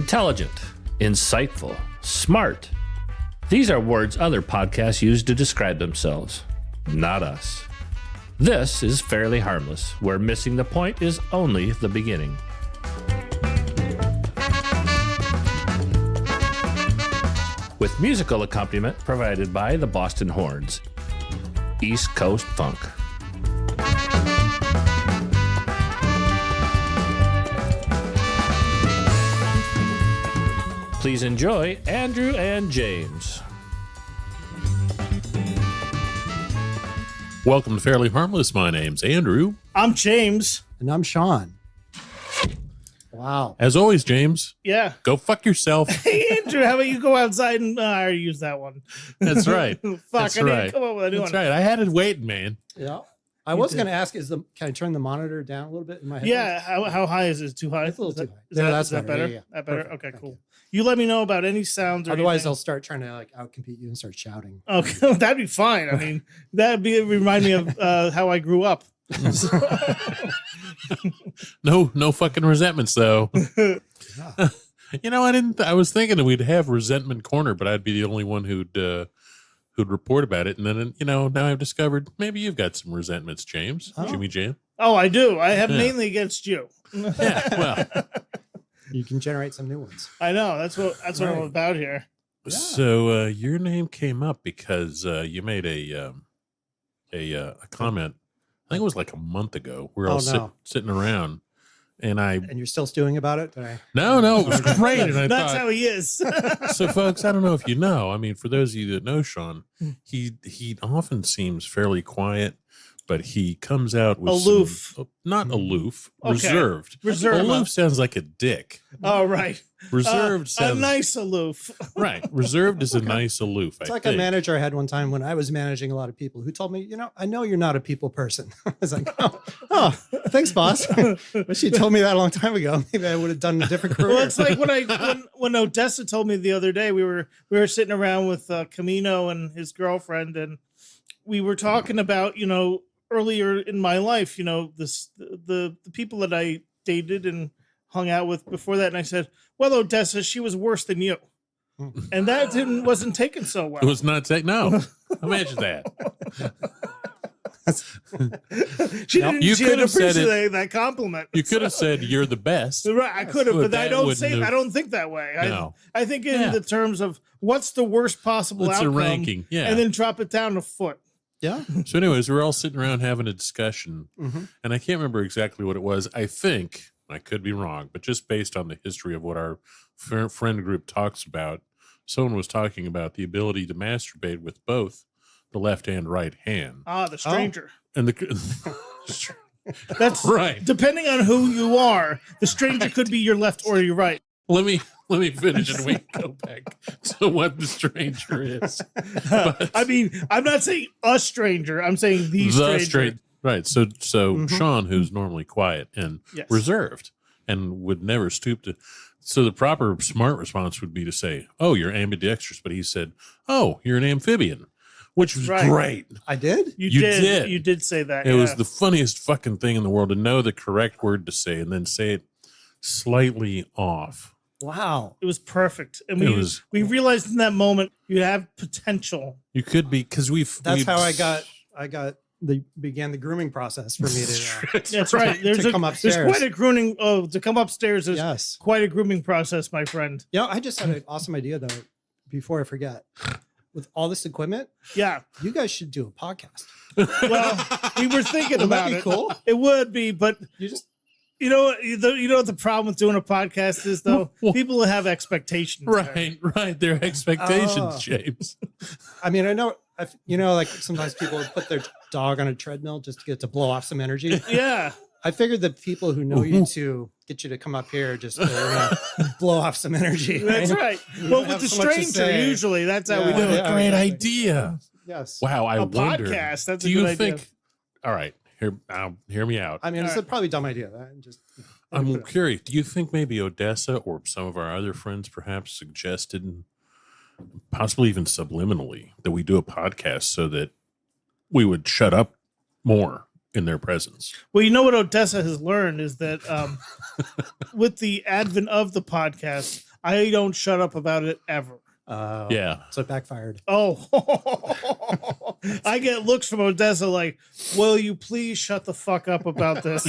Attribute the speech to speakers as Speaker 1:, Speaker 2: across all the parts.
Speaker 1: Intelligent, insightful, smart. These are words other podcasts use to describe themselves, not us. This is Fairly Harmless, where missing the point is only the beginning. With musical accompaniment provided by the Boston Horns. East Coast Funk. Please enjoy Andrew and James.
Speaker 2: Welcome to Fairly Harmless. My name's Andrew.
Speaker 3: I'm James.
Speaker 4: And I'm Sean. Wow.
Speaker 2: As always, James,
Speaker 3: Yeah.
Speaker 2: go fuck yourself.
Speaker 3: Hey, Andrew, how about you go outside and I already used that one.
Speaker 2: That's right.
Speaker 3: Fuck,
Speaker 2: That's
Speaker 3: I didn't
Speaker 2: right.
Speaker 3: come up with a new
Speaker 2: That's
Speaker 3: one.
Speaker 2: right. I had it waiting, man.
Speaker 4: Yeah. I was going to ask, can I turn the monitor down a little bit in my head?
Speaker 3: Yeah, how high is it? Too high?
Speaker 4: It's a little too high.
Speaker 3: Is
Speaker 4: Yeah,
Speaker 3: that,
Speaker 4: that's
Speaker 3: is that
Speaker 4: better.
Speaker 3: better?
Speaker 4: Yeah.
Speaker 3: That better?
Speaker 4: Perfect.
Speaker 3: Okay,
Speaker 4: Thank
Speaker 3: cool.
Speaker 4: you.
Speaker 3: You let me know about any sounds or
Speaker 4: Otherwise,
Speaker 3: anything.
Speaker 4: I'll start trying to outcompete you and start shouting.
Speaker 3: Okay, that'd be fine. I mean, remind me of how I grew up.
Speaker 2: No fucking resentments, though.
Speaker 4: Yeah.
Speaker 2: I was thinking that we'd have resentment corner, but I'd be the only one who'd report about it. And then, now I've discovered maybe you've got some resentments, James.
Speaker 4: Oh.
Speaker 2: Jimmy Jam.
Speaker 3: Oh, I do. I have
Speaker 2: Yeah.
Speaker 3: mainly against you.
Speaker 2: Yeah, well.
Speaker 4: You can generate some new ones.
Speaker 3: I know. That's what I'm
Speaker 4: Right.
Speaker 3: about here.
Speaker 4: Yeah.
Speaker 2: So your name came up because you made a comment. I think it was like a month ago. We were all sitting around, and
Speaker 4: And you're still stewing about it?
Speaker 2: No, it was great. And I
Speaker 3: That's
Speaker 2: thought,
Speaker 3: how he is.
Speaker 2: so, folks, I don't know if you know. I mean, for those of you that know Sean, he often seems fairly quiet, but he comes out with
Speaker 3: Aloof.
Speaker 2: not aloof,
Speaker 3: Okay.
Speaker 2: reserved.
Speaker 3: Reserved.
Speaker 2: Aloof sounds like a dick.
Speaker 3: Oh, right.
Speaker 2: Reserved
Speaker 3: A
Speaker 2: sounds
Speaker 3: nice aloof.
Speaker 2: right. Reserved is a nice aloof.
Speaker 4: It's
Speaker 2: I
Speaker 4: like
Speaker 2: think.
Speaker 4: a manager I had one time when I was managing a lot of people who told me, I know you're not a people person. I was like, oh thanks, boss. Wish you told me that a long time ago. Maybe I would have done a different career.
Speaker 3: Well, it's like when Odessa told me the other day, we were sitting around with Camino and his girlfriend, and we were talking about, earlier in my life, the people that I dated and hung out with before that, and I said, well, Odessa, she was worse than you. And that wasn't taken so well.
Speaker 2: It was not no. Imagine that.
Speaker 3: She didn't,
Speaker 2: You
Speaker 3: she
Speaker 2: could
Speaker 3: didn't
Speaker 2: have said
Speaker 3: appreciate that compliment.
Speaker 2: You could have said you're the best.
Speaker 3: Right, I could have,
Speaker 2: But
Speaker 3: but I
Speaker 2: that
Speaker 3: don't
Speaker 2: wouldn't have-
Speaker 3: I don't think that way.
Speaker 2: No.
Speaker 3: I think in the terms of what's the worst possible
Speaker 2: It's a
Speaker 3: outcome,
Speaker 2: ranking, yeah.
Speaker 3: and then drop it down a foot.
Speaker 4: Yeah.
Speaker 2: So, anyways, we're all sitting around having a discussion, and I can't remember exactly what it was. I think I could be wrong, but just based on the history of what our friend group talks about, someone was talking about the ability to masturbate with both the left and right hand,
Speaker 3: The stranger.
Speaker 2: and the
Speaker 3: That's
Speaker 2: right.
Speaker 3: Depending on who you are, the stranger could be your left or your right.
Speaker 2: Let me finish, and we can go back to what the stranger is. But-
Speaker 3: I mean, I'm not saying a stranger. I'm saying the stranger.
Speaker 2: Right. So Sean, who's normally quiet and
Speaker 3: Yes.
Speaker 2: reserved and would never stoop to. So the proper smart response would be to say, "Oh, you're ambidextrous," but he said, "Oh, you're an amphibian," which was
Speaker 3: Right.
Speaker 2: great.
Speaker 4: I did?
Speaker 2: You did.
Speaker 3: You did say that.
Speaker 2: It was the funniest fucking thing in the world to know the correct word to say and then say it slightly off.
Speaker 4: Wow.
Speaker 3: It was perfect, and
Speaker 2: It
Speaker 3: we realized in that moment you have potential.
Speaker 2: You could be because
Speaker 4: That's how I began the grooming process for me to
Speaker 3: That's right.
Speaker 4: to come upstairs.
Speaker 3: There's quite a grooming. Oh, to come upstairs is
Speaker 4: Yes.
Speaker 3: quite a grooming process, my friend.
Speaker 4: I just had an awesome idea though. Before I forget, with all this equipment,
Speaker 3: Yeah.
Speaker 4: you guys should do a podcast.
Speaker 3: Well, we were thinking
Speaker 4: Wouldn't that
Speaker 3: about
Speaker 4: be
Speaker 3: it.
Speaker 4: cool?
Speaker 3: It would be, but
Speaker 4: You just
Speaker 3: you know what the problem with doing a podcast is though? People have expectations.
Speaker 2: right. Their expectations,
Speaker 4: Oh.
Speaker 2: James.
Speaker 4: I mean, I know, like sometimes people would put their dog on a treadmill just to get to blow off some energy.
Speaker 3: Yeah.
Speaker 4: I figured the people who know you to get you to come up here just to blow off some energy.
Speaker 3: That's right. Well, with
Speaker 4: have
Speaker 3: the
Speaker 4: so much to
Speaker 3: stranger,
Speaker 4: say.
Speaker 3: usually that's how we
Speaker 4: Yeah.
Speaker 3: do
Speaker 2: What
Speaker 3: it.
Speaker 2: a great idea.
Speaker 4: Yes.
Speaker 2: Wow, I
Speaker 3: A
Speaker 2: wonder.
Speaker 3: podcast. That's
Speaker 2: do
Speaker 3: a
Speaker 2: you
Speaker 3: good idea.
Speaker 2: think? All right, hear me out.
Speaker 4: I mean, it's
Speaker 3: All
Speaker 4: a probably dumb idea.
Speaker 2: I'm curious. Do you think maybe Odessa or some of our other friends perhaps suggested, possibly even subliminally, that we do a podcast so that we would shut up more in their presence?
Speaker 3: Well, you know what Odessa has learned is that with the advent of the podcast, I don't shut up about it ever.
Speaker 2: Yeah.
Speaker 4: So it backfired.
Speaker 3: Oh, I get looks from Odessa like, will you please shut the fuck up about this?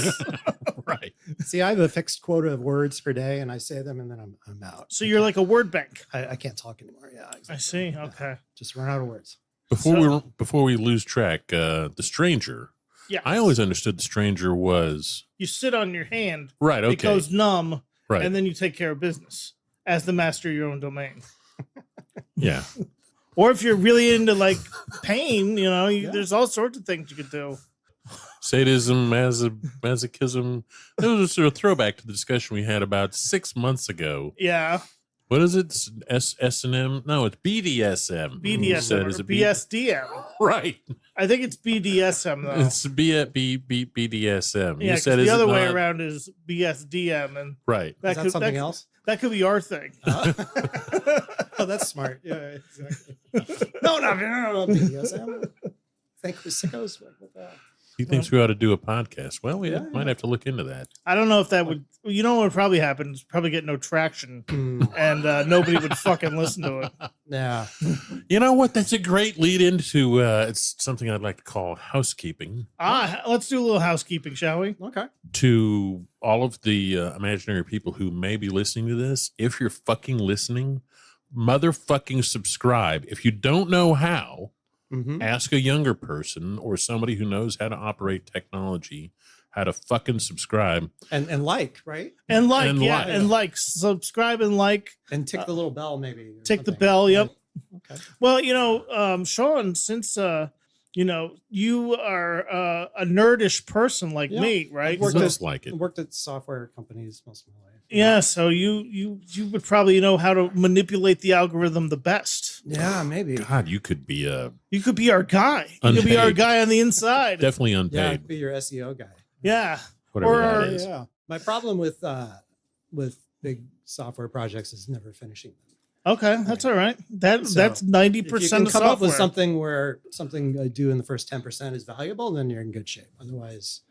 Speaker 2: Right.
Speaker 4: See, I have a fixed quota of words per day, and I say them, and then I'm out.
Speaker 3: So you're like a word bank.
Speaker 4: I can't talk anymore. Yeah, exactly.
Speaker 3: I see.
Speaker 4: Yeah.
Speaker 3: Okay.
Speaker 4: Just run out of words.
Speaker 2: Before we lose track, the stranger.
Speaker 3: Yeah.
Speaker 2: I always understood the stranger was
Speaker 3: You sit on your hand.
Speaker 2: right. Okay.
Speaker 3: It goes numb.
Speaker 2: Right.
Speaker 3: And then you take care of business as the master of your own domain.
Speaker 2: Yeah.
Speaker 3: Or if you're really into like pain, there's all sorts of things you could do.
Speaker 2: Sadism, masochism. That was a sort of throwback to the discussion we had about 6 months ago.
Speaker 3: Yeah.
Speaker 2: What is it? S&M? No, it's BDSM.
Speaker 3: BDSM
Speaker 2: Is
Speaker 3: or
Speaker 2: it
Speaker 3: BSDM.
Speaker 2: Right.
Speaker 3: I think it's BDSM though.
Speaker 2: It's BDSM.
Speaker 3: Yeah,
Speaker 2: You said
Speaker 3: the
Speaker 2: is
Speaker 3: other
Speaker 2: it
Speaker 3: way
Speaker 2: not?
Speaker 3: around is BSDM, and
Speaker 2: Right.
Speaker 4: Is that something else?
Speaker 3: That could be our thing.
Speaker 4: Oh, that's smart. Yeah, exactly. No. BDSM. Think we're sickos with that.
Speaker 2: He thinks we ought to do a podcast. Well, we
Speaker 4: Yeah,
Speaker 2: might
Speaker 4: yeah.
Speaker 2: have to look into that.
Speaker 3: I don't know if that would. You know what would probably happen? Is probably get no traction, and nobody would fucking listen to it.
Speaker 4: Yeah.
Speaker 2: You know what? That's a great lead into it's something I'd like to call housekeeping.
Speaker 3: Let's do a little housekeeping, shall we?
Speaker 4: Okay.
Speaker 2: To all of the imaginary people who may be listening to this, if you're fucking listening, motherfucking subscribe. If you don't know how, ask a younger person or somebody who knows how to operate technology how to fucking subscribe
Speaker 4: And like, right?
Speaker 3: And like,
Speaker 2: And
Speaker 3: yeah,
Speaker 2: like.
Speaker 3: and like, subscribe and like.
Speaker 4: And tick the little bell, maybe. or
Speaker 3: Tick the
Speaker 4: something.
Speaker 3: bell. Yep.
Speaker 4: Okay.
Speaker 3: Well, Sean, since you are a nerdish person like
Speaker 4: Yeah.
Speaker 3: me, right?
Speaker 4: Worked
Speaker 2: looks like it.
Speaker 4: I worked at software companies most of my life.
Speaker 3: Yeah, so you would probably know how to manipulate the algorithm the best.
Speaker 4: Yeah, maybe.
Speaker 2: God, you could be
Speaker 3: You could be our guy. You could be our
Speaker 2: Unpaid.
Speaker 3: guy on the inside.
Speaker 2: definitely
Speaker 4: Yeah, I
Speaker 2: unpaid,
Speaker 4: could be your SEO guy.
Speaker 3: Yeah.
Speaker 2: whatever
Speaker 3: or
Speaker 2: that
Speaker 3: our-
Speaker 2: is.
Speaker 4: Yeah. My problem with big software projects is never finishing them.
Speaker 3: Okay, that's all right. That's
Speaker 4: So,
Speaker 3: 90%
Speaker 4: If you
Speaker 3: of
Speaker 4: can come
Speaker 3: software.
Speaker 4: up with something where something I do in the first 10% is valuable, then you're in good shape. Otherwise,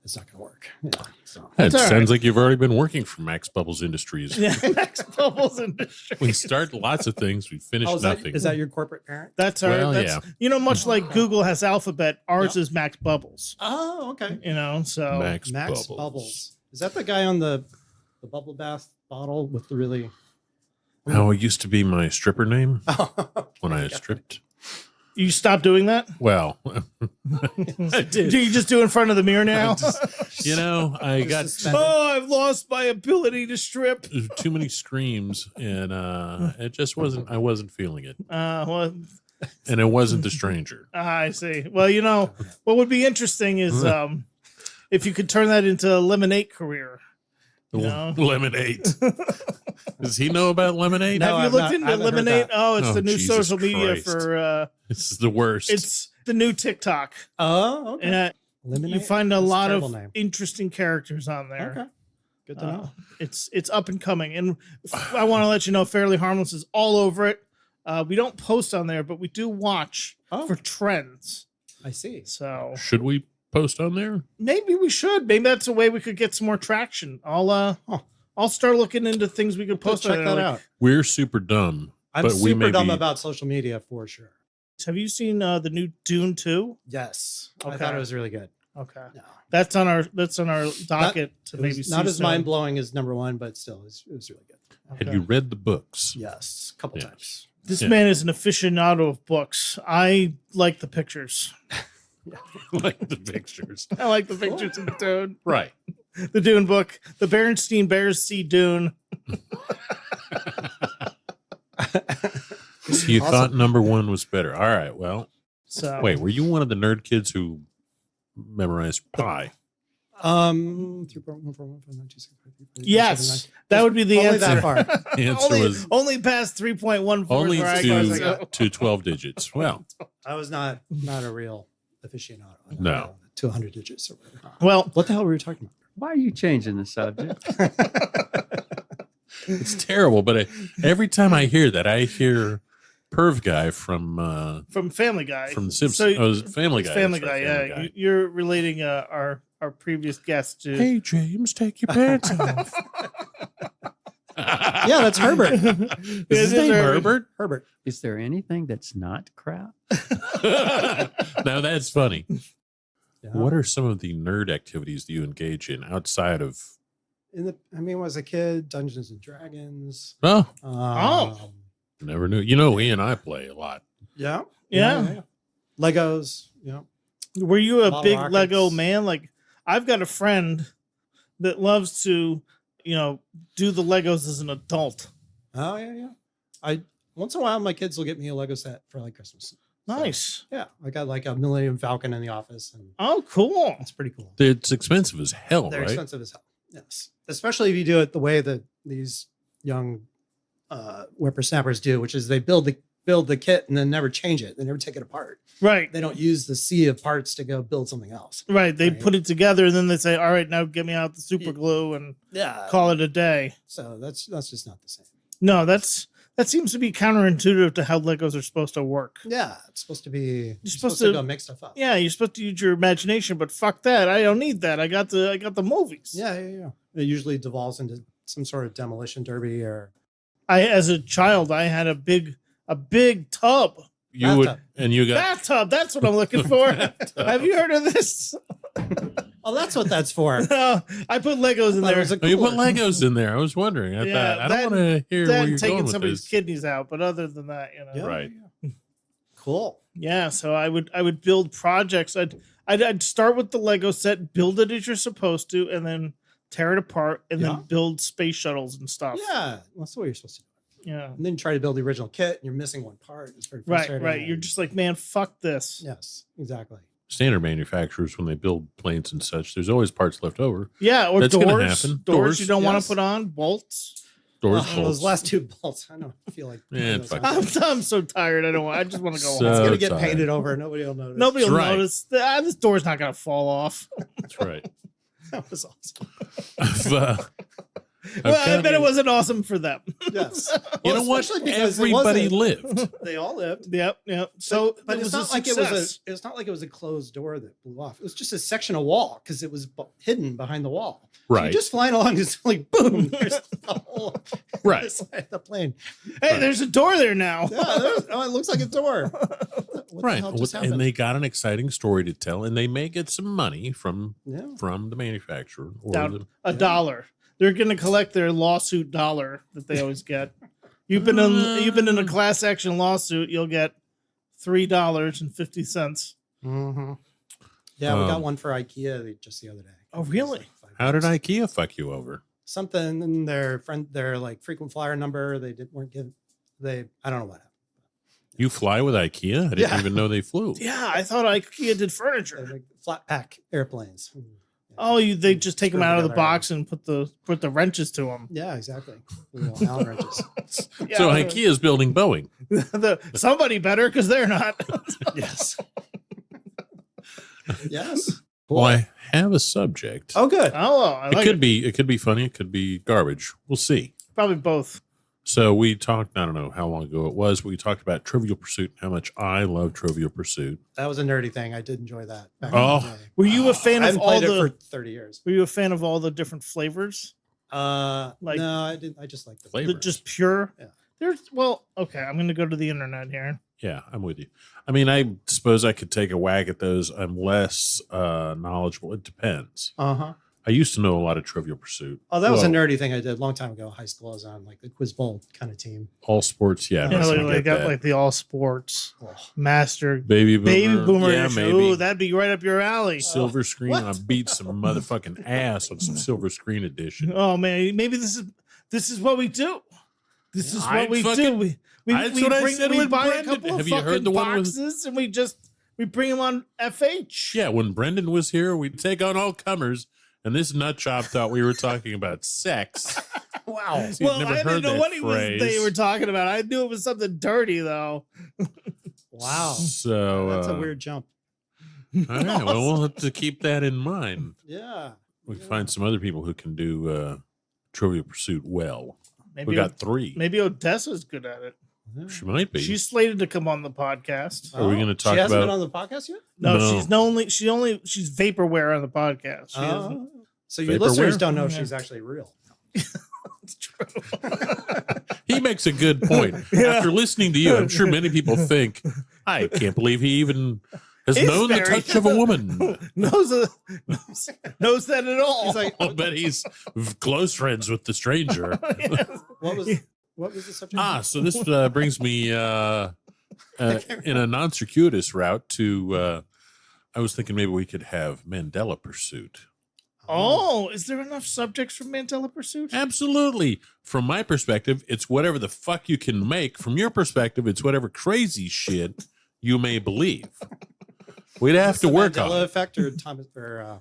Speaker 4: it's not going to work. Yeah. So.
Speaker 2: It
Speaker 3: That's all
Speaker 2: sounds
Speaker 3: right.
Speaker 2: like you've already been working for Max Bubbles Industries.
Speaker 3: Yeah, Max Bubbles Industries.
Speaker 2: We start lots of things, we finish
Speaker 4: Oh, is
Speaker 2: nothing.
Speaker 4: that your corporate parent?
Speaker 3: That's our.
Speaker 2: Well,
Speaker 3: that's,
Speaker 2: yeah.
Speaker 3: much like Google has Alphabet, ours is Max Bubbles.
Speaker 4: Oh, okay.
Speaker 3: So
Speaker 2: Max
Speaker 4: Max Bubbles. Is that the guy on the bubble bath bottle with the really?
Speaker 2: How it used to be my stripper name
Speaker 4: Oh,
Speaker 2: when I stripped.
Speaker 3: you stop doing that?
Speaker 2: Well, I
Speaker 3: Do
Speaker 2: did.
Speaker 3: you just do it in front of the mirror now?
Speaker 2: I got
Speaker 4: suspended.
Speaker 3: I've lost my ability to strip.
Speaker 2: too many screams, and it just wasn't. I wasn't feeling it,
Speaker 3: Well,
Speaker 2: and it wasn't the stranger.
Speaker 3: I see. Well, what would be interesting is if you could turn that into a lemonade career. No.
Speaker 2: Lemonade. Does he know about lemonade?
Speaker 4: No,
Speaker 3: Have you
Speaker 4: I've
Speaker 3: looked
Speaker 4: not- I
Speaker 3: into
Speaker 4: haven't heard
Speaker 3: lemonade?
Speaker 4: that.
Speaker 3: Oh, it's
Speaker 2: Oh,
Speaker 3: the new
Speaker 2: Jesus
Speaker 3: social media
Speaker 2: Christ.
Speaker 3: for.
Speaker 2: This is the worst.
Speaker 3: It's the new TikTok.
Speaker 4: Oh, okay.
Speaker 3: And
Speaker 4: Lemonade?
Speaker 3: you find a
Speaker 4: That's
Speaker 3: lot
Speaker 4: terrible
Speaker 3: of
Speaker 4: name.
Speaker 3: interesting characters on there.
Speaker 4: Okay. Good to know.
Speaker 3: It's up and coming, and I want to let you know, Fairly Harmless is all over it. We don't post on there, but we do watch
Speaker 4: Oh.
Speaker 3: for trends.
Speaker 4: I see.
Speaker 3: So
Speaker 2: Should we post on there?
Speaker 3: maybe we should. Maybe that's a way we could get some more traction. I'll start looking into things we could post
Speaker 4: Check
Speaker 3: on
Speaker 4: that
Speaker 3: there.
Speaker 4: out.
Speaker 2: We're super dumb.
Speaker 4: I'm
Speaker 2: but we may
Speaker 4: super dumb
Speaker 2: be-
Speaker 4: about social media for sure.
Speaker 3: Have you seen the new Dune 2?
Speaker 4: Yes. I
Speaker 3: Okay.
Speaker 4: thought it was really good.
Speaker 3: Okay,
Speaker 4: No.
Speaker 3: that's on our docket to
Speaker 4: It
Speaker 3: maybe
Speaker 4: was
Speaker 3: see
Speaker 4: not as
Speaker 3: soon.
Speaker 4: mind blowing as number one, but still, it was really good.
Speaker 2: Had
Speaker 3: Okay.
Speaker 2: you read the books?
Speaker 4: Yes. A couple
Speaker 2: Yes.
Speaker 4: times.
Speaker 3: This
Speaker 2: Yeah.
Speaker 3: man is an aficionado of books. I like the pictures.
Speaker 2: Like the pictures.
Speaker 3: I like the pictures of Dune.
Speaker 2: Right.
Speaker 3: The Dune book. The Berenstein Bears see Dune.
Speaker 2: So you thought number one was better. All right. Well,
Speaker 3: So
Speaker 2: wait, were you one of the nerd kids who memorized pi?
Speaker 4: 3.141592653.
Speaker 3: yes, that would be the
Speaker 4: Only
Speaker 3: answer.
Speaker 4: that far.
Speaker 2: The answer was
Speaker 3: only past 3.14
Speaker 2: only
Speaker 3: where I gotta
Speaker 2: to,
Speaker 3: go.
Speaker 2: to 12 digits. Well,
Speaker 4: I was not a real aficionado. I don't
Speaker 2: No.
Speaker 4: know, to 100 digits or whatever.
Speaker 3: Well,
Speaker 4: What the hell were we talking about?
Speaker 5: Why are you changing the subject?
Speaker 2: it's terrible. But every time I hear that, I hear Perv Guy from
Speaker 3: from Family Guy.
Speaker 2: The Simpsons.
Speaker 3: So-
Speaker 2: Oh, is it Family Guy.
Speaker 3: It's Family
Speaker 2: That's
Speaker 3: Guy,
Speaker 2: right,
Speaker 3: yeah.
Speaker 2: Family Guy.
Speaker 3: You're relating our previous guest to.
Speaker 2: Hey, James, take your pants off.
Speaker 4: Yeah, that's Herbert.
Speaker 3: Is
Speaker 2: Is his name Herbert?
Speaker 4: Herbert.
Speaker 5: Is there anything that's not crap?
Speaker 2: Now that's funny.
Speaker 4: Yeah.
Speaker 2: What are some of the nerd activities that you engage in outside of?
Speaker 4: When I was a kid, Dungeons and Dragons.
Speaker 2: Oh,
Speaker 3: Oh.
Speaker 2: never knew. He and I play a lot.
Speaker 4: Yeah.
Speaker 3: Yeah.
Speaker 4: Legos. Yeah.
Speaker 3: Were you a
Speaker 4: Bottle
Speaker 3: big
Speaker 4: rockets.
Speaker 3: Lego man? Like, I've got a friend that loves to, do the Legos as an adult.
Speaker 4: Oh yeah. Once in a while, my kids will get me a Lego set for like Christmas.
Speaker 3: Nice.
Speaker 4: Yeah, I got like a Millennium Falcon in the office, and
Speaker 3: Oh, cool.
Speaker 4: it's pretty cool.
Speaker 2: It's expensive as hell,
Speaker 4: They're
Speaker 2: right?
Speaker 4: expensive as hell. Yes, especially if you do it the way that these young whippersnappers do, which is they build the kit and then never change it. They never take it apart.
Speaker 3: Right.
Speaker 4: They don't use the sea of parts to go build something else.
Speaker 3: Right. They
Speaker 4: Right.
Speaker 3: put it together and then they say, all right, now get me out the super glue and
Speaker 4: Yeah.
Speaker 3: call it a day.
Speaker 4: So that's just not the same.
Speaker 3: No, that seems to be counterintuitive to how Legos are supposed to work.
Speaker 4: Yeah, it's supposed to be. You're
Speaker 3: supposed
Speaker 4: supposed to
Speaker 3: to-
Speaker 4: go mix stuff up.
Speaker 3: Yeah, you're supposed to use your imagination, but fuck that. I don't need that. I got the movies.
Speaker 4: Yeah. It usually devolves into some sort of demolition derby or
Speaker 3: As a child, I had a big tub.
Speaker 2: You would,
Speaker 4: Bathtub.
Speaker 2: and you got
Speaker 3: Bathtub, that's what I'm looking for. Have you heard of this?
Speaker 4: oh, that's what that's for.
Speaker 3: I put Legos in
Speaker 4: Thought it
Speaker 3: there.
Speaker 4: was a
Speaker 2: Oh, you put
Speaker 4: cooler.
Speaker 2: Legos in there. I was wondering. I
Speaker 3: Yeah,
Speaker 2: thought I don't want to hear where
Speaker 3: Then
Speaker 2: you're
Speaker 3: taking
Speaker 2: going with
Speaker 3: somebody's
Speaker 2: this.
Speaker 3: kidneys out, but other than that,
Speaker 4: Yeah,
Speaker 2: Right.
Speaker 4: yeah. Cool.
Speaker 3: Yeah, so I would build projects. I'd start with the Lego set, build it as you're supposed to, and then tear it apart and
Speaker 4: Yeah.
Speaker 3: then build space shuttles and stuff.
Speaker 4: Yeah, that's the way you're supposed to do it.
Speaker 3: Yeah.
Speaker 4: And then you try to build the original kit, and you're missing one part. It's very
Speaker 3: Right,
Speaker 4: frustrating.
Speaker 3: right. You're just like, man, fuck this.
Speaker 4: yes, exactly.
Speaker 2: Standard manufacturers, when they build planes and such, there's always parts left over.
Speaker 3: Yeah, or
Speaker 2: That's gonna
Speaker 3: doors.
Speaker 2: happen.
Speaker 3: Doors you
Speaker 2: Doors,
Speaker 3: don't want
Speaker 4: yes.
Speaker 3: to put on, bolts.
Speaker 2: Doors,
Speaker 4: Oh,
Speaker 2: bolts.
Speaker 4: those last two bolts, I don't feel like. putting
Speaker 2: Man,
Speaker 4: those
Speaker 2: fuck
Speaker 4: on.
Speaker 3: I'm so tired. I just want to go
Speaker 2: So-
Speaker 4: It's
Speaker 3: home.
Speaker 4: gonna get
Speaker 2: tired.
Speaker 4: painted over. Nobody will notice.
Speaker 3: Nobody will
Speaker 2: That's right.
Speaker 3: notice. This door's not gonna fall off.
Speaker 2: That's right.
Speaker 4: That was awesome.
Speaker 2: I've
Speaker 3: Well, I
Speaker 2: kinda-
Speaker 3: bet it wasn't awesome for them.
Speaker 4: Yes.
Speaker 2: You
Speaker 4: Well,
Speaker 2: know what?
Speaker 4: especially because it
Speaker 2: Everybody
Speaker 4: wasn't-
Speaker 2: lived.
Speaker 4: They all lived.
Speaker 3: Yep. So,
Speaker 4: but
Speaker 3: it
Speaker 4: it's
Speaker 3: was
Speaker 4: not
Speaker 3: a
Speaker 4: like it was
Speaker 3: success.
Speaker 4: it's not like it was a closed door that blew off. It was just a section of wall because it was hidden behind the wall. So
Speaker 2: Right.
Speaker 4: you're just flying along, it's like boom. There's the whole
Speaker 2: Right.
Speaker 4: side of the plane.
Speaker 3: Hey, there's a door there now.
Speaker 4: Yeah, it looks like a door. What the
Speaker 2: Right.
Speaker 4: hell just
Speaker 2: And
Speaker 4: happened?
Speaker 2: they got an exciting story to tell, and they may get some money from
Speaker 4: Yeah.
Speaker 2: the manufacturer or
Speaker 3: Down
Speaker 2: the,
Speaker 3: $1. They're going to collect their lawsuit dollar that they always get. You've been in a class action lawsuit, you'll get $3.50.
Speaker 4: Mm-hmm. Yeah, we got
Speaker 2: Um,
Speaker 4: one for IKEA just the other day.
Speaker 3: Oh, really?
Speaker 4: It was like
Speaker 2: how did
Speaker 4: $5.
Speaker 2: IKEA fuck you over?
Speaker 4: Something in their like frequent flyer number weren't given. I don't know what happened.
Speaker 2: You fly with IKEA? I didn't
Speaker 4: Yeah.
Speaker 2: even know they flew.
Speaker 3: Yeah, I thought IKEA did
Speaker 4: They
Speaker 3: furniture.
Speaker 4: make flat pack airplanes. Yeah.
Speaker 3: Oh, they just take them
Speaker 4: Screw
Speaker 3: out of the
Speaker 4: together.
Speaker 3: box and put the wrenches to them.
Speaker 4: Yeah, exactly. Little Allen wrenches.
Speaker 3: Yeah,
Speaker 2: So IKEA is building Boeing.
Speaker 3: somebody better because they're not.
Speaker 4: Yes. Yes.
Speaker 2: Well, I have a subject.
Speaker 4: Oh, good.
Speaker 3: Oh, I like
Speaker 2: it could be funny. It could be garbage. We'll see.
Speaker 3: Probably both.
Speaker 2: So we talked, I don't know how long ago it was, but we talked about Trivial Pursuit, how much I love Trivial Pursuit.
Speaker 4: That was a nerdy thing. I did enjoy that. Back
Speaker 2: Oh.
Speaker 4: in the day.
Speaker 3: Were you a fan
Speaker 4: I
Speaker 3: of
Speaker 4: haven't
Speaker 3: all
Speaker 4: played it for
Speaker 3: the?
Speaker 4: 30 years.
Speaker 3: Were you a fan of all the different flavors? Like-
Speaker 4: No, I didn't. I just liked the
Speaker 2: Flavor.
Speaker 3: Just pure.
Speaker 4: Yeah.
Speaker 3: Okay. I'm going to go to the internet here.
Speaker 2: Yeah, I'm with you. I mean, I suppose I could take a whack at those. I'm less knowledgeable. It depends.
Speaker 4: Uh-huh.
Speaker 2: I used to know a lot of Trivial Pursuit.
Speaker 4: Oh, that was a
Speaker 2: Well,
Speaker 4: nerdy thing I did a long time ago. High school, I was on like the Quiz Bowl kind of team.
Speaker 2: All sports, yeah.
Speaker 3: Yeah,
Speaker 2: I
Speaker 3: like,
Speaker 2: get
Speaker 3: they got
Speaker 2: that.
Speaker 3: like the all sports
Speaker 4: Oh,
Speaker 3: master
Speaker 2: Baby Boomer. Yeah,
Speaker 3: edition.
Speaker 2: maybe.
Speaker 3: Ooh, that'd be right up your alley.
Speaker 2: Silver screen.
Speaker 4: what?
Speaker 2: I beat some motherfucking ass on some Silver Screen edition.
Speaker 3: Oh man, maybe this is what we do. This is
Speaker 2: I
Speaker 3: what we
Speaker 2: fucking-
Speaker 3: do.
Speaker 2: That's what I said
Speaker 3: we
Speaker 2: with
Speaker 3: buy a
Speaker 2: Brendan.
Speaker 3: couple of
Speaker 2: Have you heard
Speaker 3: fucking
Speaker 2: the one with-
Speaker 3: boxes and we bring them on FH.
Speaker 2: Yeah, when Brendan was here, we'd take on all comers, and this nut job thought we were talking about sex.
Speaker 4: wow.
Speaker 2: He'd
Speaker 3: Well,
Speaker 2: never
Speaker 3: I
Speaker 2: heard
Speaker 3: didn't know
Speaker 2: that
Speaker 3: what
Speaker 2: phrase.
Speaker 3: they were talking about. I knew it was something dirty though.
Speaker 4: Wow.
Speaker 2: So
Speaker 4: That's a weird jump.
Speaker 2: All right, well, we'll have to keep that in mind.
Speaker 4: Yeah.
Speaker 2: We can find some other people who can do Trivial Pursuit well.
Speaker 3: Maybe
Speaker 2: We got three.
Speaker 3: maybe Odessa's good at it.
Speaker 2: She might be.
Speaker 3: She's slated to come on the podcast.
Speaker 2: Are we gonna talk
Speaker 4: She hasn't
Speaker 2: about-
Speaker 4: been on the podcast yet?
Speaker 3: No,
Speaker 2: No.
Speaker 3: she's vaporware on the podcast. She isn't.
Speaker 4: So your
Speaker 2: Vaporware?
Speaker 4: listeners don't know
Speaker 3: Yeah.
Speaker 4: she's actually real.
Speaker 3: It's true.
Speaker 2: He makes a good point. After listening to you, I'm sure many people think, I can't believe he even has
Speaker 3: It's
Speaker 2: known the
Speaker 3: very-
Speaker 2: touch of a woman.
Speaker 3: knows that at all.
Speaker 4: He's like,
Speaker 2: I'll bet he's close friends with the stranger.
Speaker 4: what was the subject?
Speaker 2: So this brings me in a non-circuitous route to, I was thinking maybe we could have Mandela Pursuit.
Speaker 3: Oh, is there enough subjects for Mandela Pursuit?
Speaker 2: Absolutely. From my perspective, it's whatever the fuck you can make. From your perspective, it's whatever crazy shit you may believe. We'd have to work
Speaker 4: Mandela
Speaker 2: on it.
Speaker 4: effect or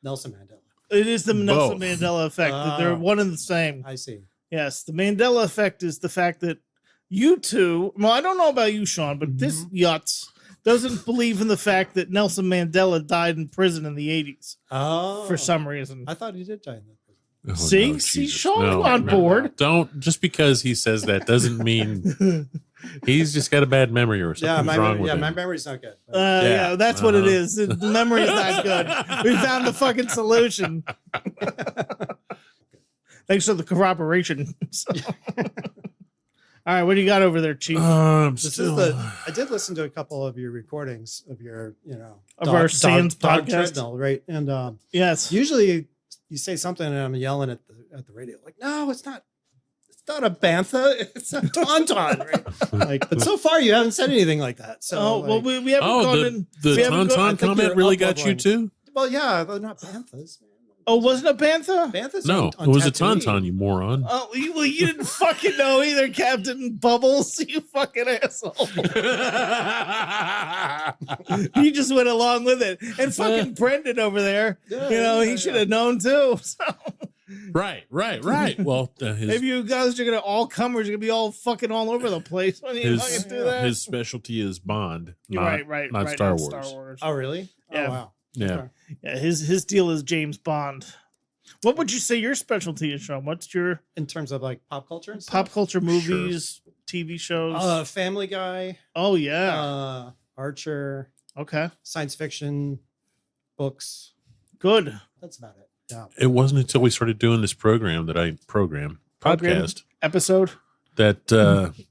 Speaker 4: Nelson Mandela?
Speaker 3: It is the Nelson
Speaker 2: Both.
Speaker 3: Mandela effect. They're one and the same.
Speaker 4: I see.
Speaker 3: Yes, the Mandela effect is the fact that you two, well, I don't know about you, Sean, but this yutz doesn't believe in the fact that Nelson Mandela died in prison in the 80s
Speaker 4: Oh,
Speaker 3: for some reason.
Speaker 4: I thought he did die in that prison.
Speaker 2: Oh,
Speaker 3: See?
Speaker 2: no,
Speaker 3: See,
Speaker 2: Jesus.
Speaker 3: Sean's
Speaker 2: No,
Speaker 3: on
Speaker 2: no.
Speaker 3: board.
Speaker 2: Don't, just because he says that doesn't mean he's just got a bad memory or
Speaker 4: Yeah,
Speaker 2: something's wrong with him.
Speaker 4: my memory's not good.
Speaker 3: Yeah, that's what it
Speaker 2: Uh-huh.
Speaker 3: is. The memory's not good. We found the fucking solution. Thanks for the corroboration. All right, what do you got over there, Chief?
Speaker 4: This is I did listen to a couple of your recordings of your,
Speaker 3: Of our Sands
Speaker 4: dog
Speaker 3: podcast?
Speaker 4: treadmill, right? And
Speaker 3: Yes.
Speaker 4: usually you say something and I'm yelling at the radio, like, no, it's not a bantha, it's a tauntaun, right? Like, but so far you haven't said anything like that. So,
Speaker 3: Oh, well,
Speaker 4: like,
Speaker 3: we haven't gone in.
Speaker 2: the
Speaker 3: we haven't gone-
Speaker 2: tauntaun comment
Speaker 4: you're
Speaker 2: really
Speaker 4: up
Speaker 2: got you
Speaker 4: leveling.
Speaker 2: too?
Speaker 4: well, yeah, they're not banthas. Man.
Speaker 3: Oh, wasn't it Bantha?
Speaker 4: Banthas
Speaker 2: No,
Speaker 4: on
Speaker 2: it was a
Speaker 4: Tatooine.
Speaker 2: tauntaun, you moron.
Speaker 3: Oh, well, you didn't fucking know either, Captain Bubbles. You fucking asshole. You just went along with it. And fucking Brendan over there,
Speaker 4: Yeah,
Speaker 3: he should have known too. So
Speaker 2: Right. Well,
Speaker 3: if you guys are gonna all come, we're gonna be all fucking all over the place when you
Speaker 2: his,
Speaker 3: fucking do that.
Speaker 2: his specialty is Bond,
Speaker 3: You're
Speaker 2: not,
Speaker 3: right,
Speaker 2: not
Speaker 3: right,
Speaker 2: Star
Speaker 3: not
Speaker 2: Wars.
Speaker 3: Star Wars.
Speaker 4: Oh, really?
Speaker 3: Yeah.
Speaker 4: Oh, wow.
Speaker 2: Yeah.
Speaker 4: Okay.
Speaker 3: Yeah, his deal is James Bond. What would you say your specialty is, Sean? What's your
Speaker 4: In terms of like pop culture and stuff?
Speaker 3: pop culture movies, TV shows?
Speaker 4: Family Guy,
Speaker 3: Oh yeah.
Speaker 4: Archer,
Speaker 3: Okay.
Speaker 4: science fiction, books.
Speaker 3: Good.
Speaker 4: That's about it. Yeah.
Speaker 2: It wasn't until we started doing this program
Speaker 3: Program?
Speaker 2: podcast
Speaker 3: Episode?
Speaker 2: that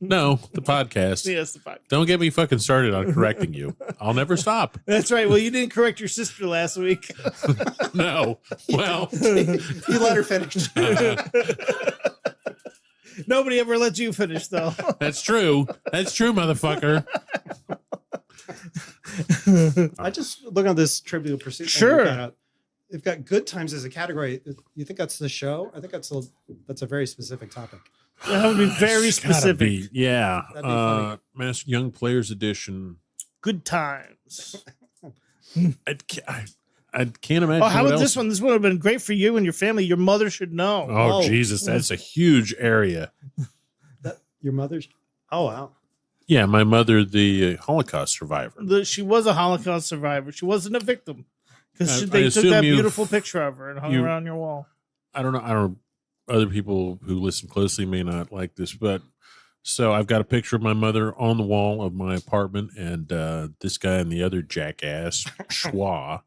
Speaker 2: no, the podcast.
Speaker 3: Yes, the five.
Speaker 2: Don't get me fucking started on correcting you. I'll never stop.
Speaker 3: That's right. Well, you didn't correct your sister last week.
Speaker 2: No. Well,
Speaker 4: You let her finish.
Speaker 3: Nobody ever lets you finish, though.
Speaker 2: that's true. That's true, motherfucker.
Speaker 4: I just look on this Trivial Pursuit. thing.
Speaker 3: Sure.
Speaker 4: They've got good times as a category. You think that's the show? I think that's a very specific topic.
Speaker 3: That would be very
Speaker 2: It's gotta
Speaker 3: specific.
Speaker 2: be, yeah.
Speaker 4: That'd be funny.
Speaker 2: Master Young Players Edition.
Speaker 3: Good times.
Speaker 2: I can't imagine.
Speaker 3: Oh, how
Speaker 2: what
Speaker 3: about
Speaker 2: else.
Speaker 3: this one? This would have been great for you and your family. Your mother should know.
Speaker 2: Oh,
Speaker 4: Oh.
Speaker 2: Jesus, that's a huge area.
Speaker 4: Your mother's. Oh wow.
Speaker 2: Yeah, my mother, the Holocaust survivor.
Speaker 3: She was a Holocaust survivor. She wasn't a victim because
Speaker 2: I
Speaker 3: they took
Speaker 2: assume
Speaker 3: that
Speaker 2: you've-
Speaker 3: beautiful picture of her and hung
Speaker 2: you-
Speaker 3: around your wall.
Speaker 2: I don't know. Other people who listen closely may not like this, but so I've got a picture of my mother on the wall of my apartment, and this guy and the other jackass, Schwa,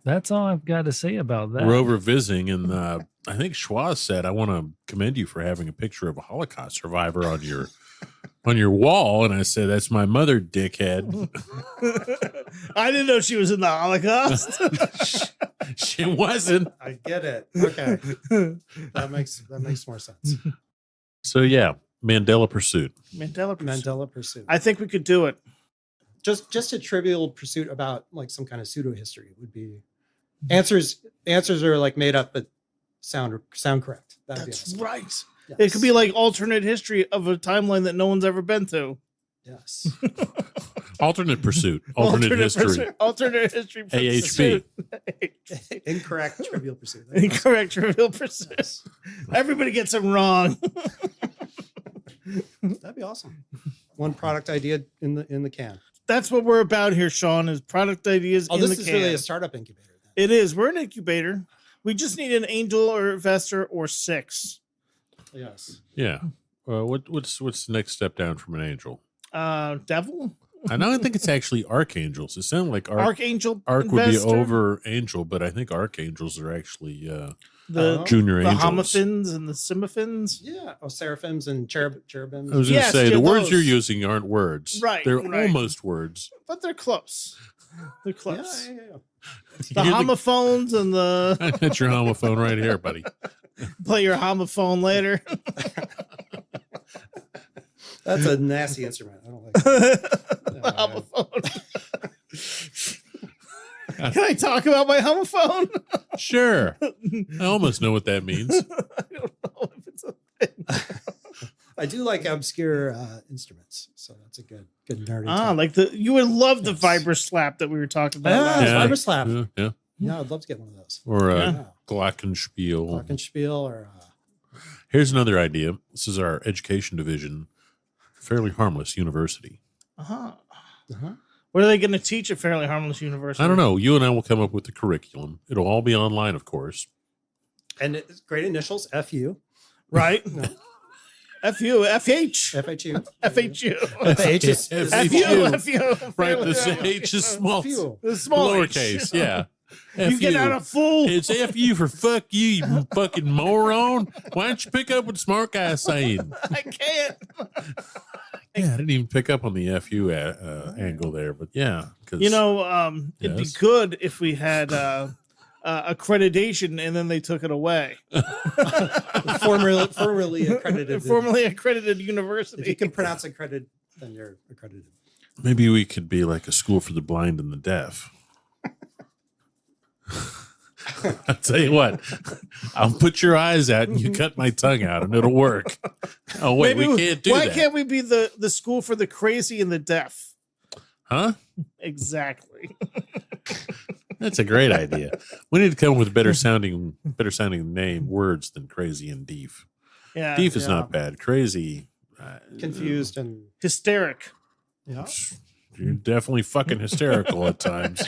Speaker 5: That's all I've got to say about that.
Speaker 2: were over visiting, and I think Schwa said, "I want to commend you for having a picture of a Holocaust survivor on your wall." And I said, "That's my mother, dickhead."
Speaker 3: I didn't know she was in the Holocaust.
Speaker 2: She wasn't.
Speaker 4: I get it. Okay. that makes more sense.
Speaker 2: So yeah, Mandela Pursuit.
Speaker 3: Mandela Pursuit.
Speaker 4: Mandela Pursuit.
Speaker 3: I think we could do it.
Speaker 4: Just a Trivial Pursuit about like some kind of pseudo history would be answers are like made up but sound correct. That'd
Speaker 3: That's
Speaker 4: be awesome.
Speaker 3: right.
Speaker 4: Yes.
Speaker 3: It could be like alternate history of a timeline that no one's ever been to.
Speaker 4: Yes.
Speaker 2: Alternate Pursuit. Alternate history.
Speaker 3: Alternate history.
Speaker 2: AHP.
Speaker 4: Incorrect Trivial Pursuit.
Speaker 3: Incorrect Trivial Pursuit. Everybody gets them wrong.
Speaker 4: That'd be awesome. One product idea in the can.
Speaker 3: That's what we're about here, Sean, is product ideas
Speaker 4: Oh,
Speaker 3: in the
Speaker 4: this is
Speaker 3: can.
Speaker 4: really a startup incubator. Then.
Speaker 3: It is. We're an incubator. We just need an angel or investor or 6.
Speaker 4: Yes.
Speaker 2: Yeah. What's the next step down from an angel?
Speaker 3: Devil?
Speaker 2: I don't think it's actually archangels. It sounded like
Speaker 3: Archangel
Speaker 2: Arc would be
Speaker 3: investor?
Speaker 2: over angel, but I think archangels are actually
Speaker 3: the
Speaker 2: junior
Speaker 3: the
Speaker 2: angels.
Speaker 3: homophins and the simophins.
Speaker 4: Yeah. Oh, seraphims and cherubims.
Speaker 2: I was going to
Speaker 3: Yes,
Speaker 2: say the
Speaker 3: yeah,
Speaker 2: words
Speaker 3: those.
Speaker 2: you're using aren't words.
Speaker 3: Right,
Speaker 2: They're
Speaker 3: right.
Speaker 2: almost words.
Speaker 3: But they're close. They're
Speaker 4: Yeah,
Speaker 3: close.
Speaker 4: yeah.
Speaker 3: The
Speaker 2: You're
Speaker 3: homophones and the
Speaker 2: That's your homophone right here, buddy.
Speaker 3: play your homophone later.
Speaker 4: That's a nasty instrument. I don't like
Speaker 3: The homophone. Can I talk about my homophone?
Speaker 2: Sure. I almost know what that means.
Speaker 3: I don't know if it's a thing.
Speaker 4: I do like obscure instruments, so that's a good nerdy.
Speaker 3: Ah,
Speaker 4: talk.
Speaker 3: like you would love the
Speaker 4: Yes.
Speaker 3: vibra slap that we were talking about.
Speaker 4: Yeah.
Speaker 3: last
Speaker 2: Yeah.
Speaker 4: Fiber slap.
Speaker 2: Yeah.
Speaker 4: Yeah, I'd love to get one of those.
Speaker 2: Or
Speaker 3: Yeah.
Speaker 2: Glockenspiel.
Speaker 4: Glockenspiel or
Speaker 2: Here's another idea. This is our education division, Fairly Harmless University.
Speaker 3: Uh-huh.
Speaker 4: uh-huh.
Speaker 3: What are they going to teach at Fairly Harmless University?
Speaker 2: I don't know. You and I will come up with the curriculum. It'll all be online, of course.
Speaker 4: And it's great initials, FU,
Speaker 3: Right?
Speaker 4: No.
Speaker 3: FU, FH,
Speaker 4: FHU.
Speaker 3: FHU.
Speaker 4: The H is
Speaker 2: FU.
Speaker 3: FU.
Speaker 2: Right,
Speaker 3: Fairly
Speaker 2: the
Speaker 3: Harmless.
Speaker 2: H is small.
Speaker 4: Fuel.
Speaker 3: The small H.
Speaker 2: Lowercase, yeah.
Speaker 3: You get
Speaker 2: FU.
Speaker 3: out a fool.
Speaker 2: It's FU for fuck you, you fucking moron. Why don't you pick up what smart guy's saying?
Speaker 3: I can't.
Speaker 2: Yeah, I didn't even pick up on the FU angle there, but yeah. 'cause-
Speaker 3: You know, it'd be
Speaker 2: Yes.
Speaker 3: good if we had accreditation and then they took it away.
Speaker 4: Formerly accredited.
Speaker 3: Formerly accredited
Speaker 4: If you
Speaker 3: university.
Speaker 4: can pronounce accredited, then you're accredited.
Speaker 2: maybe we could be like a school for the blind and the deaf. I'll tell you what, I'll put your eyes out and you cut my tongue out and it'll work. Oh, wait,
Speaker 3: Maybe
Speaker 2: we can't do
Speaker 3: why
Speaker 2: that.
Speaker 3: can't we be the school for the crazy and the deaf?
Speaker 2: Huh?
Speaker 3: Exactly.
Speaker 2: That's a great idea. We need to come up with better sounding name words than crazy and deef.
Speaker 3: Yeah.
Speaker 2: Deef is
Speaker 4: Yeah.
Speaker 2: not bad. Crazy.
Speaker 4: Confused and
Speaker 3: Hysteric.
Speaker 4: yeah.
Speaker 2: You're definitely fucking hysterical at times.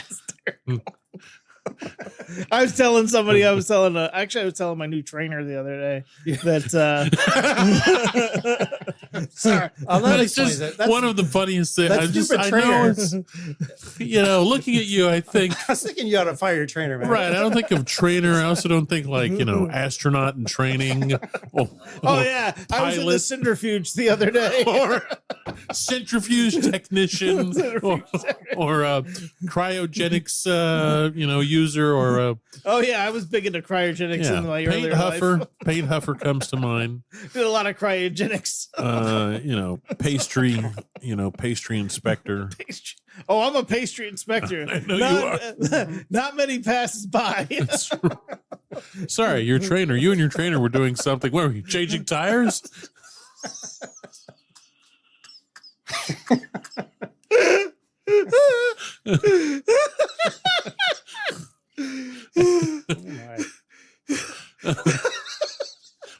Speaker 3: I was telling somebody, I was telling my new trainer the other day that sorry.
Speaker 4: Oh, that
Speaker 2: But it's
Speaker 4: explains
Speaker 2: just
Speaker 4: it. That's,
Speaker 2: one of the funniest things.
Speaker 4: that's
Speaker 2: I just,
Speaker 4: stupid
Speaker 2: I know
Speaker 4: trainers.
Speaker 2: it's, looking at you, I think,
Speaker 4: I was thinking you ought to fire your trainer, man.
Speaker 2: right. I don't think of trainer. I also don't think like, astronaut in training. Or,
Speaker 3: Oh yeah. I was in the
Speaker 2: pilot.
Speaker 3: centrifuge the other day.
Speaker 2: or centrifuge technician or cryogenics, user or
Speaker 3: Oh yeah, I was big into cryogenics in my
Speaker 2: paint
Speaker 3: earlier
Speaker 2: huffer.
Speaker 3: life.
Speaker 2: Paint huffer comes to mind.
Speaker 3: Did a lot of cryogenics.
Speaker 2: Pastry inspector.
Speaker 3: Oh, I'm a pastry inspector.
Speaker 2: I know you
Speaker 3: Not many passes by.
Speaker 2: Sorry, your trainer. You and your trainer were doing something. What were you changing tires?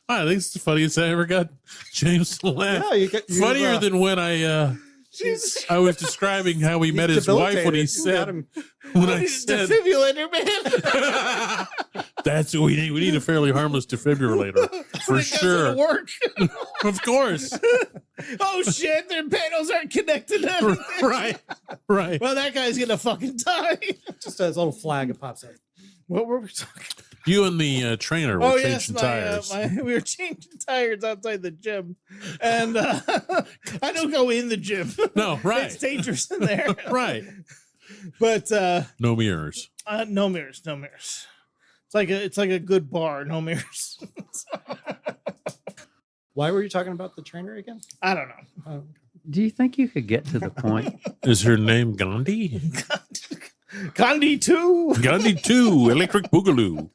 Speaker 2: I think it's the funniest I ever got James to laugh.
Speaker 4: Yeah, you
Speaker 2: Funnier than when I was describing how he met his wife when he said when I said
Speaker 3: defibrillator, man.
Speaker 2: that's what we need. We need a fairly harmless defibrillator for sure.
Speaker 3: Work.
Speaker 2: Of course.
Speaker 3: Oh shit! Their panels aren't connected. To anything.
Speaker 2: Right.
Speaker 3: Well, that guy's gonna fucking die.
Speaker 4: just a little flag that pops up.
Speaker 3: What were we talking?
Speaker 2: You and the trainer were
Speaker 3: Oh yes,
Speaker 2: changing tires.
Speaker 3: we were changing tires outside the gym, and I don't go in the gym.
Speaker 2: No, right.
Speaker 3: It's dangerous in there.
Speaker 2: Right.
Speaker 3: But
Speaker 2: No mirrors.
Speaker 3: no mirrors, no mirrors. It's like a good bar, no mirrors.
Speaker 4: Why were you talking about the trainer again?
Speaker 3: I don't know.
Speaker 4: Oh,
Speaker 5: Do you think you could get to the point?
Speaker 2: Is her name Gandhi?
Speaker 3: Gandhi too.
Speaker 2: Gandhi 2, Electric Boogaloo.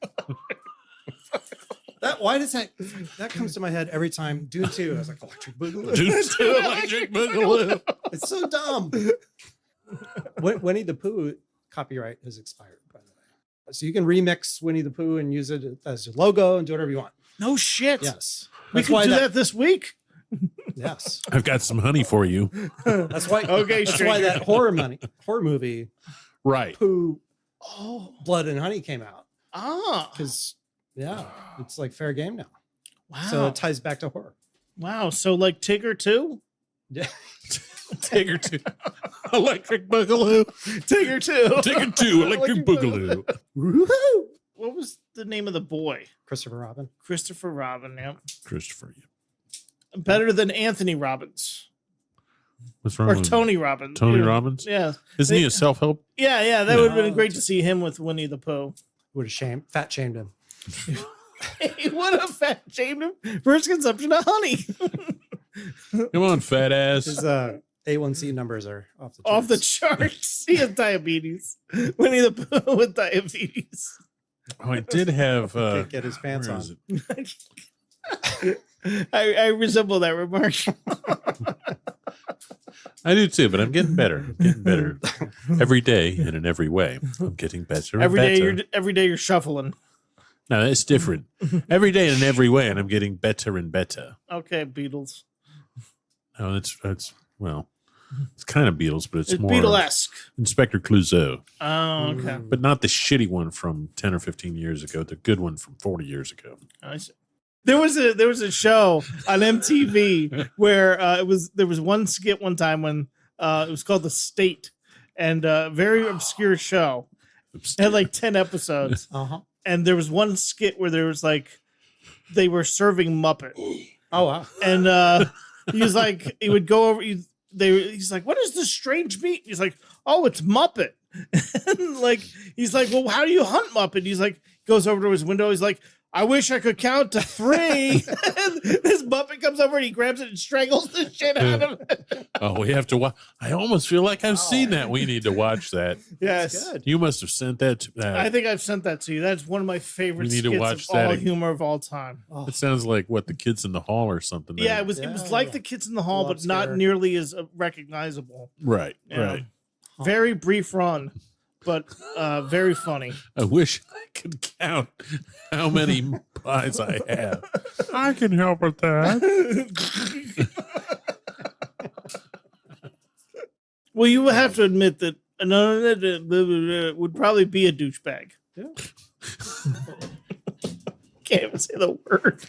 Speaker 4: why does that comes to my head every time? Dune 2. I was like, Electric Boogaloo.
Speaker 2: Due to Electric Boogaloo.
Speaker 4: It's so dumb. Winnie the Pooh copyright has expired, by the way. So you can remix Winnie the Pooh and use it as your logo and do whatever you want.
Speaker 3: No shit.
Speaker 4: Yes.
Speaker 3: We
Speaker 4: That's
Speaker 3: could
Speaker 4: why
Speaker 3: do that this week.
Speaker 4: Yes.
Speaker 2: I've got some honey for you.
Speaker 4: That's why.
Speaker 3: Okay,
Speaker 4: That's why
Speaker 3: stranger.
Speaker 4: that horror movie,
Speaker 2: Right.
Speaker 4: Pooh,
Speaker 3: Oh.
Speaker 4: Blood and Honey, came out
Speaker 3: Ah.
Speaker 4: because it's like fair game now.
Speaker 3: Wow.
Speaker 4: So it ties back to horror.
Speaker 3: Wow. So like Tigger too?
Speaker 4: Yeah.
Speaker 2: Tigger 2. Electric Boogaloo.
Speaker 3: Tigger 2.
Speaker 2: Tigger 2. Electric Boogaloo.
Speaker 4: Woohoo!
Speaker 3: What was the name of the boy?
Speaker 4: Christopher Robin.
Speaker 3: Christopher Robin, yeah.
Speaker 2: Christopher.
Speaker 3: Better than Anthony Robbins.
Speaker 2: What's wrong
Speaker 3: Or
Speaker 2: with
Speaker 3: Tony Robbins.
Speaker 2: Tony
Speaker 3: Yeah.
Speaker 2: Robbins?
Speaker 3: Yeah.
Speaker 2: Isn't he a self-help?
Speaker 3: Yeah, that would have been great to see him with Winnie the Pooh.
Speaker 4: Would have fat shamed him.
Speaker 3: He would have fat shamed him for his consumption of honey.
Speaker 2: Come on, fat ass.
Speaker 4: His A1C numbers are off the charts.
Speaker 3: Off the charts. He has diabetes. Winnie the Pooh with diabetes.
Speaker 2: Oh, I did have...
Speaker 4: Can't get his pants
Speaker 2: where
Speaker 4: on.
Speaker 2: is it?
Speaker 3: I resemble that remark.
Speaker 2: I do too, but I'm getting better. I'm getting better every day and in every way. I'm getting better. And
Speaker 3: Every
Speaker 2: better.
Speaker 3: day you're shuffling.
Speaker 2: No, that's different. Every day and in every way, and I'm getting better and better.
Speaker 3: Okay, Beatles.
Speaker 2: No, that's well, it's kind of Beatles, but it's more
Speaker 3: Beatlesque.
Speaker 2: Inspector Clouseau,
Speaker 3: Oh, okay.
Speaker 2: but not the shitty one from 10 or 15 years ago. The good one from 40 years ago.
Speaker 3: I see. There was a show on MTV where there was one skit one time when it was called The State, and very obscure show. It had like 10 episodes. And there was one skit where there was like they were serving Muppet.
Speaker 4: Oh wow.
Speaker 3: And he was like, he would go over. He's like, what is this strange meat? He's like, oh, it's Muppet. And like, he's like, well, how do you hunt Muppet? He's like, goes over to his window. He's like, I wish I could count to 3. And this Muppet comes over and he grabs it and strangles the shit out of it.
Speaker 2: Oh, we have to watch. I almost feel like I've seen that. We need to watch that.
Speaker 3: Yes.
Speaker 4: Good.
Speaker 2: You must have sent that to
Speaker 3: I think I've sent that to you. That's one of my favorite
Speaker 2: We need to
Speaker 3: skits
Speaker 2: watch
Speaker 3: of
Speaker 2: that
Speaker 3: all
Speaker 2: again.
Speaker 3: humor of all time.
Speaker 4: Oh,
Speaker 2: It sounds like what the kids in the hall or something.
Speaker 3: Yeah, it
Speaker 2: there.
Speaker 3: was
Speaker 4: Yeah,
Speaker 3: like
Speaker 4: yeah.
Speaker 3: the Kids in the Hall,
Speaker 4: Little
Speaker 3: but not
Speaker 4: obscure.
Speaker 3: nearly as recognizable.
Speaker 2: Right,
Speaker 3: Yeah.
Speaker 2: right.
Speaker 3: Very brief run, but very funny.
Speaker 2: I wish I could count how many pies I have. I can help with that.
Speaker 3: Well, you would have to admit that another would probably be a douchebag.
Speaker 4: Yeah.
Speaker 3: Can't even say the word.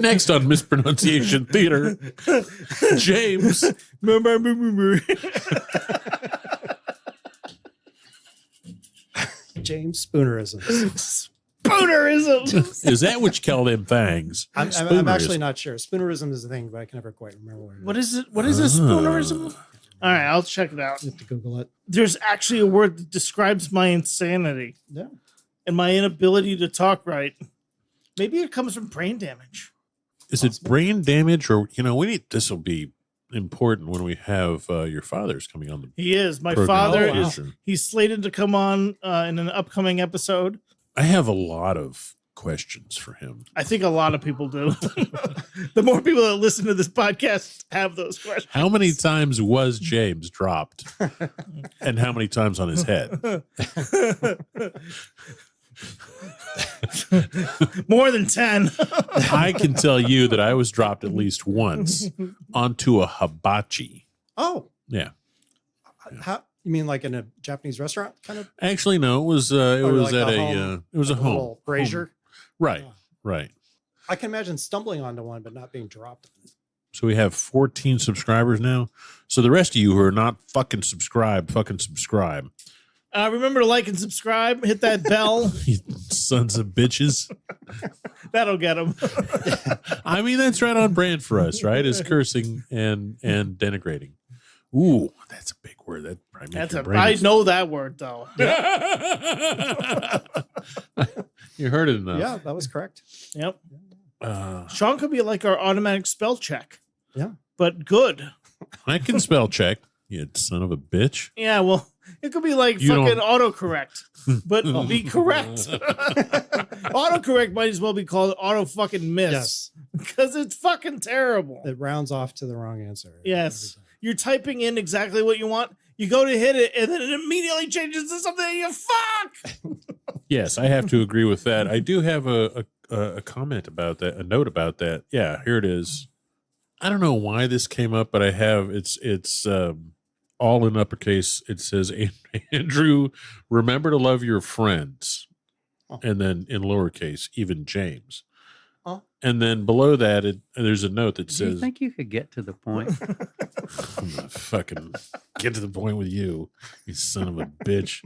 Speaker 2: Next on Mispronunciation Theater, James.
Speaker 4: James Spoonerisms.
Speaker 3: Spoonerism.
Speaker 2: Is that what you call them fangs?
Speaker 4: I'm
Speaker 2: Spoonerism.
Speaker 4: actually not sure. Spoonerism is a thing, but I can never quite remember what it is.
Speaker 3: What is it? What is a spoonerism? All right, I'll check it out.
Speaker 4: You have to Google it.
Speaker 3: There's actually a word that describes my insanity
Speaker 4: Yeah.
Speaker 3: and my inability to talk right. Maybe it comes from brain damage.
Speaker 2: Is it brain damage, or we need? This will be important when we have your father's coming on the
Speaker 3: He is. My
Speaker 2: program.
Speaker 3: father
Speaker 4: Oh, wow.
Speaker 3: is. He's slated to come on in an upcoming episode.
Speaker 2: I have a lot of questions for him.
Speaker 3: I think a lot of people do. The more people that listen to this podcast have those questions.
Speaker 2: How many times was James dropped, and how many times on his head?
Speaker 3: More than 10.
Speaker 2: I can tell you that I was dropped at least once onto a hibachi.
Speaker 4: Oh,
Speaker 2: Yeah.
Speaker 4: how you mean like in a Japanese restaurant kind of?
Speaker 2: Actually, no. It was
Speaker 4: Or
Speaker 2: was
Speaker 4: like
Speaker 2: at
Speaker 4: a
Speaker 2: a
Speaker 4: home-
Speaker 2: it was
Speaker 4: like
Speaker 2: a home
Speaker 4: little brazier?
Speaker 2: Right,
Speaker 4: Oh.
Speaker 2: right.
Speaker 4: I can imagine stumbling onto one but not being dropped.
Speaker 2: So we have 14 subscribers now. So the rest of you who are not fucking subscribed, fucking subscribe.
Speaker 3: Remember to like and subscribe. Hit that bell.
Speaker 2: You sons of bitches.
Speaker 3: That'll get them.
Speaker 2: I mean, that's right on brand for us, right? Is cursing and denigrating. Ooh, that's a big word. That probably makes your brain.
Speaker 3: I know that word though.
Speaker 2: You heard it enough.
Speaker 4: Yeah, that was correct.
Speaker 3: Yep.
Speaker 2: Uh,
Speaker 3: Sean could be like our automatic spell check.
Speaker 4: Yeah.
Speaker 3: But good.
Speaker 2: I can spell check. You son of a bitch.
Speaker 3: Yeah, well, it could be like
Speaker 2: You
Speaker 3: fucking
Speaker 2: don't-
Speaker 3: autocorrect, but be correct. Autocorrect might as well be called auto fucking miss
Speaker 4: Yes.
Speaker 3: because it's fucking terrible.
Speaker 4: It rounds off to the wrong answer.
Speaker 3: Yes. You're typing in exactly what you want. You go to hit it, and then it immediately changes to something. And you fuck.
Speaker 2: Yes, I have to agree with that. I do have a comment about that, a note about that. Yeah, here it is. I don't know why this came up, but I have it's all in uppercase. It says, Andrew, remember to love your friends.
Speaker 4: Oh.
Speaker 2: And then in lowercase, even James.
Speaker 4: Oh.
Speaker 2: And then below that, there's a note that
Speaker 5: Do you
Speaker 2: says,
Speaker 5: think you could get to the point?
Speaker 2: I'm gonna fucking get to the point with you, you son of a bitch.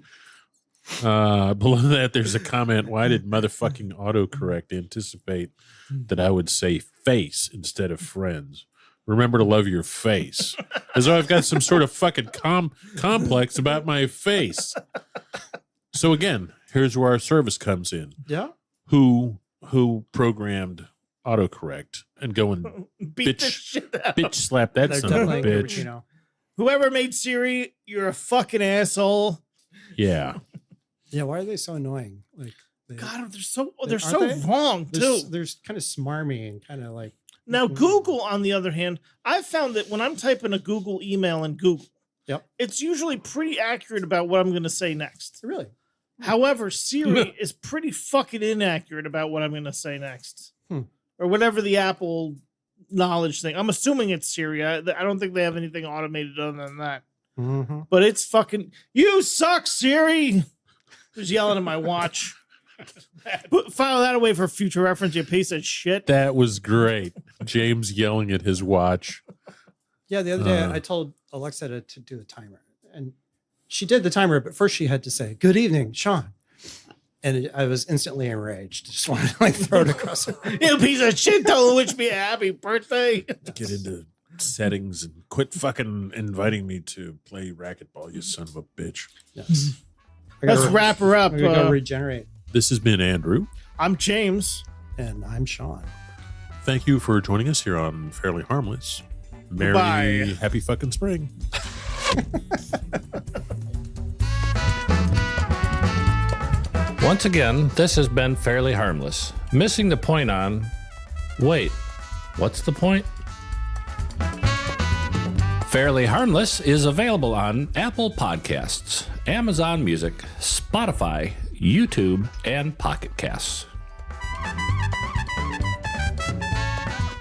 Speaker 2: Below that, there's a comment. Why did motherfucking autocorrect anticipate that I would say face instead of friends? Remember to love your face. As though I've got some sort of fucking complex about my face. So again, here's where our service comes in.
Speaker 4: Yeah.
Speaker 2: Who programmed autocorrect and go and
Speaker 3: Beat the shit out.
Speaker 2: bitch slap that
Speaker 4: They're
Speaker 2: son of a
Speaker 4: definitely,
Speaker 2: bitch?
Speaker 4: you know.
Speaker 3: Whoever made Siri, you're a fucking asshole.
Speaker 2: Yeah.
Speaker 4: Yeah. Why are they so annoying? Like,
Speaker 3: God, they're so
Speaker 4: Aren't they?
Speaker 3: wrong too.
Speaker 4: There's kind of smarmy and kind of like.
Speaker 3: Now, Google, on the other hand, I've found that when I'm typing a Google email in Google,
Speaker 4: Yep.
Speaker 3: it's usually pretty accurate about what I'm going to say next.
Speaker 4: Really?
Speaker 3: However, Siri is pretty fucking inaccurate about what I'm going to say next.
Speaker 4: Hmm.
Speaker 3: Or whatever the Apple knowledge thing. I'm assuming it's Siri. I don't think they have anything automated other than that.
Speaker 4: Mm-hmm.
Speaker 3: But it's fucking, you suck, Siri. Just yelling at my watch. File that away for future reference, you piece of shit.
Speaker 2: That was great. James yelling at his watch.
Speaker 4: Yeah, the other day I told Alexa to do a timer, and she did the timer, but first she had to say, "Good evening, Sean," and I was instantly enraged. Just wanted to like throw it across her.
Speaker 3: You piece of shit, don't wish me a happy birthday.
Speaker 2: Get into settings and quit fucking inviting me to play racquetball, you son of a bitch.
Speaker 4: Yes.
Speaker 3: Let's wrap her up.
Speaker 4: I'm gonna go regenerate.
Speaker 2: This has been Andrew.
Speaker 3: I'm James.
Speaker 4: And I'm Sean.
Speaker 2: Thank you for joining us here on Fairly Harmless. Merry,
Speaker 3: Bye.
Speaker 2: happy fucking spring.
Speaker 1: Once again, this has been Fairly Harmless. Missing the point on... Wait, what's the point? Fairly Harmless is available on Apple Podcasts, Amazon Music, Spotify, YouTube, and Pocket Casts.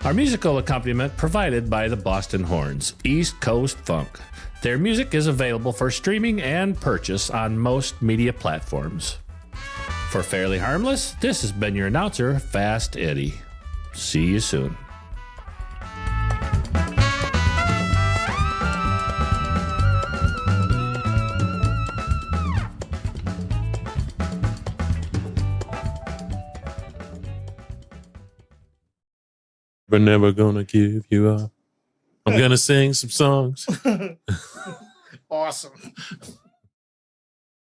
Speaker 1: Our musical accompaniment provided by the Boston Horns, East Coast Funk. Their music is available for streaming and purchase on most media platforms. For Fairly Harmless, this has been your announcer, Fast Eddie. See you soon.
Speaker 2: But never gonna give you up. I'm gonna sing some songs.
Speaker 3: Awesome.